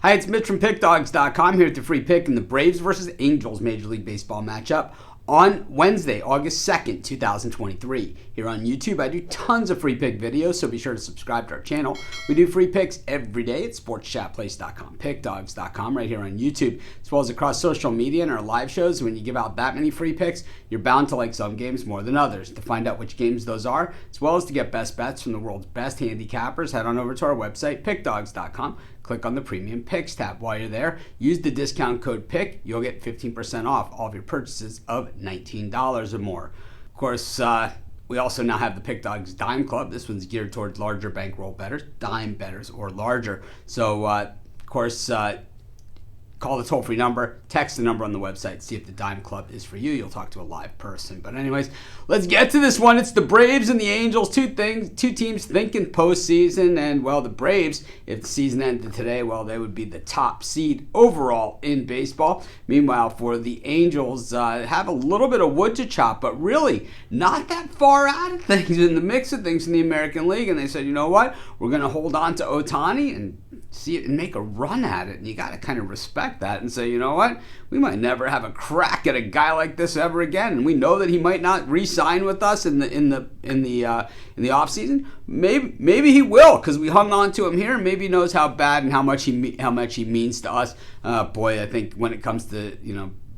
Hi, it's Mitch from Pickdawgz.com here with the free pick in the Braves versus Angels Major League Baseball matchup on Wednesday, August 2nd, 2023. Here on YouTube, I do tons of free pick videos, so be sure to subscribe to our channel. We do free picks every day at sportschatplace.com, pickdawgz.com, right here on YouTube, as well as across social media and our live shows. When you give out that many free picks, you're bound to like some games more than others. To find out which games those are, as well as to get best bets from the world's best handicappers, head on over to our website, pickdawgz.com. Click on the Premium Picks tab. While you're there, use the discount code PICK. You'll get 15% off all of your purchases of $19 or more. Of course, we also now have the Pick Dawgz Dime Club. This one's geared towards larger bankroll bettors, dime bettors or larger. So, of course, call the toll-free number, text the number on the website, see if the Dime Club is for you. You'll talk to a live person. But anyways, let's get to this one. It's the Braves and the Angels, two teams thinking postseason. And, well, the Braves, if the season ended today, well, they would be the top seed overall in baseball. Meanwhile, for the Angels, have a little bit of wood to chop, but really not that far out of things in the mix of things in the American League. And they said, you know what, we're going to hold on to Ohtani and see it and make a run at it. And you got to kind of respect that and say, you know what, we might never have a crack at a guy like this ever again. And we know that he might not re-sign with us in the off season. Maybe he will, because we hung on to him here. Maybe he knows how bad and how much he means to us. Boy, I think when it comes to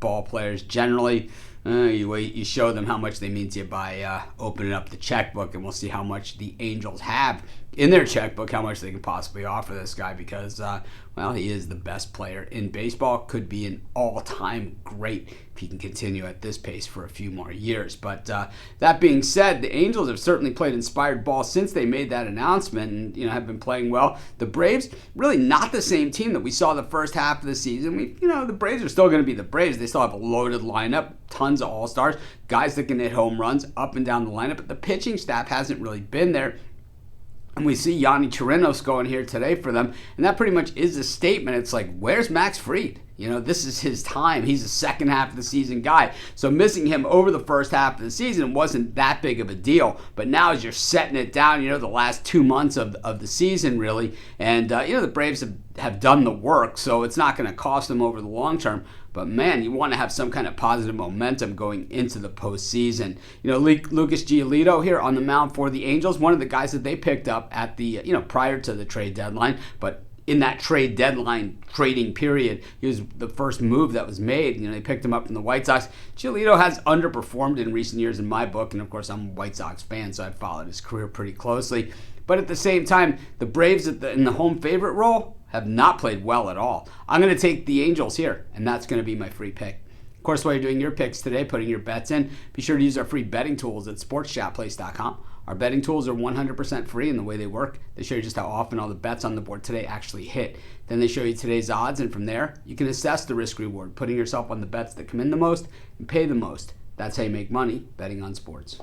ball players generally, you show them how much they mean to you by opening up the checkbook, and we'll see how much the Angels have in their checkbook, how much they can possibly offer this guy, because, well, he is the best player in baseball. Could be an all-time great if he can continue at this pace for a few more years. But that being said, the Angels have certainly played inspired ball since they made that announcement and, have been playing well. The Braves, really not the same team that we saw the first half of the season. The Braves are still going to be the Braves. They still have a loaded lineup, tons of all-stars, guys that can hit home runs up and down the lineup, but the pitching staff hasn't really been there. And we see Yanni Chirinos going here today for them, and that pretty much is a statement. It's like, where's Max Fried? This is his time. He's a second half of the season guy. So missing him over the first half of the season wasn't that big of a deal. But now as you're setting it down, the last 2 months of the season really, and the Braves have done the work, so it's not going to cost them over the long term. But man, you want to have some kind of positive momentum going into the postseason. Lucas Giolito here on the mound for the Angels, one of the guys that they picked up at the prior to the trade deadline, but in that trade deadline trading period, he was the first move that was made. They picked him up from the White Sox. Giolito has underperformed in recent years in my book, and of course I'm a White Sox fan, so I've followed his career pretty closely. But at the same time, the Braves in the home favorite role have not played well at all. I'm going to take the Angels here, and that's going to be my free pick. Of course, while you're doing your picks today, putting your bets in, be sure to use our free betting tools at sportschatplace.com. Our betting tools are 100% free in the way they work. They show you just how often all the bets on the board today actually hit. Then they show you today's odds, and from there, you can assess the risk-reward, putting yourself on the bets that come in the most and pay the most. That's how you make money betting on sports.